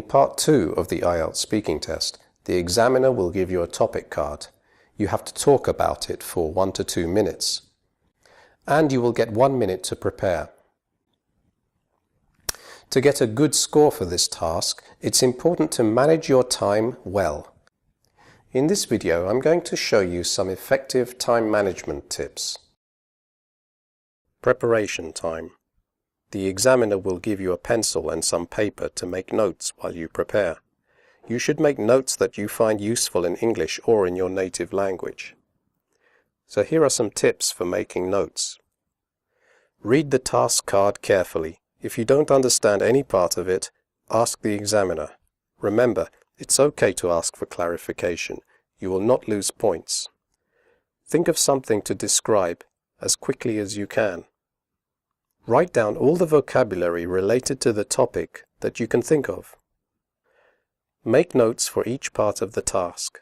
part 2 of the IELTS speaking test, the examiner will give you a topic card. You have to talk about it for 1 to 2 minutes. And you will get 1 minute to prepare. To get a good score for this task, it's important to manage your time well. In this video, I'm going to show you some effective time management tips. Preparation time. The examiner will give you a pencil and some paper to make notes while you prepare. You should make notes that you find useful in English or in your native language. So here are some tips for making notes. Read the task card carefully. If you don't understand any part of it, ask the examiner. Remember, it's okay to ask for clarification. You will not lose points. Think of something to describe as quickly as you can. Write down all the vocabulary related to the topic that you can think of. Make notes for each part of the task.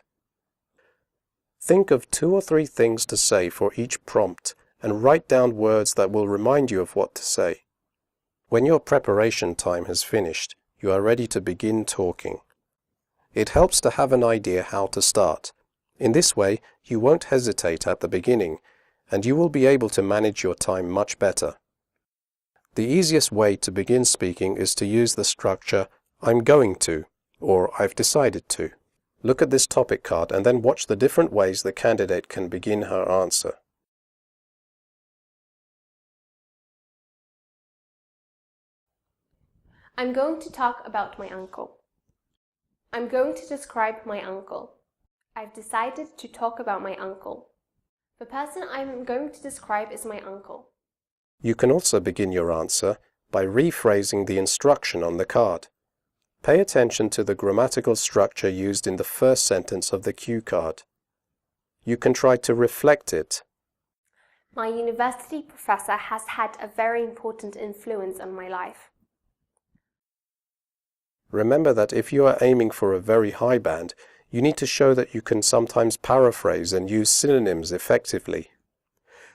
Think of 2 or 3 things to say for each prompt and write down words that will remind you of what to say. When your preparation time has finished, you are ready to begin talking. It helps to have an idea how to start. In this way, you won't hesitate at the beginning, and you will be able to manage your time much better. The easiest way to begin speaking is to use the structure "I'm going to" or "I've decided to." Look at this topic card and then watch the different ways the candidate can begin her answer. I'm going to talk about my uncle. I'm going to describe my uncle. I've decided to talk about my uncle. The person I'm going to describe is my uncle. You can also begin your answer by rephrasing the instruction on the card. Pay attention to the grammatical structure used in the first sentence of the cue card. You can try to reflect it. My university professor has had a very important influence on my life. Remember that if you are aiming for a very high band, you need to show that you can sometimes paraphrase and use synonyms effectively.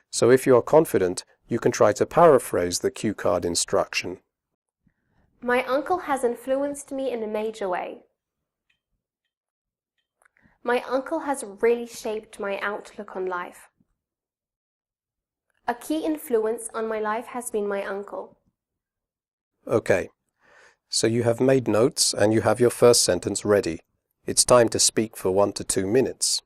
So if you are confident, you can try to paraphrase the cue card instruction. My uncle has influenced me in a major way. My uncle has really shaped my outlook on life. A key influence on my life has been my uncle. Okay, so you have made notes and you have your first sentence ready. It's time to speak for 1 to 2 minutes.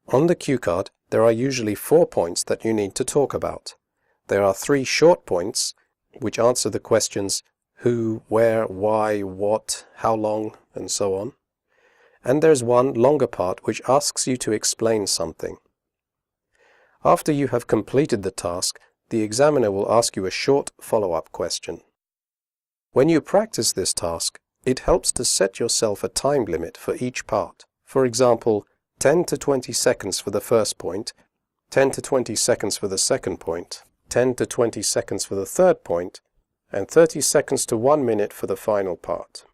On the cue card, there are usually 4 points that you need to talk about. There are 3 short points, which answer the questions who, where, why, what, how long, and so on. And there's one longer part which asks you to explain something. After you have completed the task, the examiner will ask you a short follow-up question. When you practice this task, it helps to set yourself a time limit for each part. For example, 10 to 20 seconds for the first point, 10 to 20 seconds for the second point, 10 to 20 seconds for the third point, and 30 seconds to 1 minute for the final part.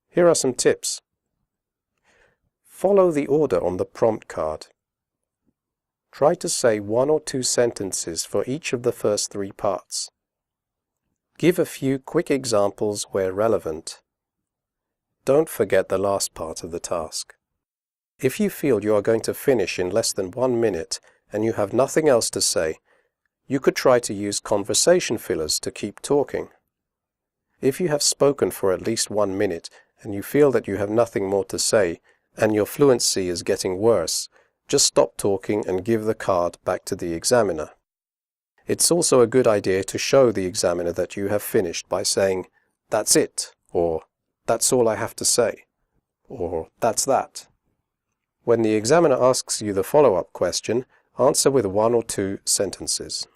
Here are some tips. Follow the order on the prompt card. Try to say 1 or 2 sentences for each of the first 3 parts. Give a few quick examples where relevant. Don't forget the last part of the task. If you feel you are going to finish in less than 1 minute and you have nothing else to say, you could try to use conversation fillers to keep talking. If you have spoken for at least 1 minute and you feel that you have nothing more to say and your fluency is getting worse, just stop talking and give the card back to the examiner. It's also a good idea to show the examiner that you have finished by saying, "That's it," or "That's all I have to say," or "That's that." When the examiner asks you the follow-up question, answer with 1 or 2 sentences.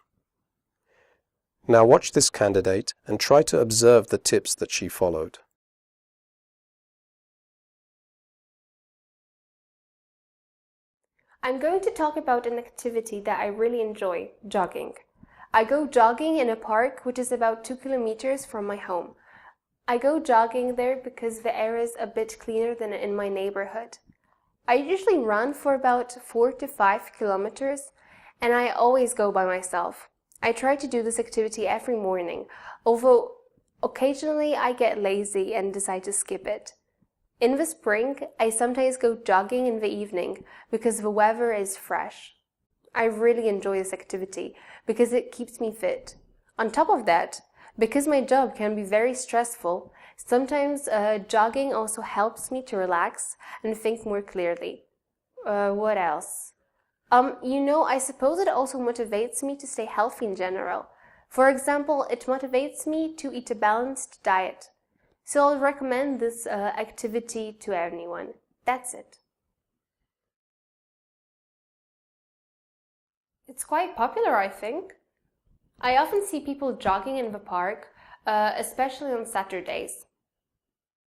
Now watch this candidate and try to observe the tips that she followed. I'm going to talk about an activity that I really enjoy, jogging. I go jogging in a park which is about 2 kilometers from my home. I go jogging there because the air is a bit cleaner than in my neighborhood. I usually run for about 4 to 5 kilometers, and I always go by myself. I try to do this activity every morning, although occasionally I get lazy and decide to skip it. In the spring, I sometimes go jogging in the evening because the weather is fresh. I really enjoy this activity because it keeps me fit. On top of that, because my job can be very stressful, sometimes jogging also helps me to relax and think more clearly. What else? I suppose it also motivates me to stay healthy in general. For example, it motivates me to eat a balanced diet. So I'll recommend this activity to anyone. That's it. It's quite popular, I think. I often see people jogging in the park, especially on Saturdays.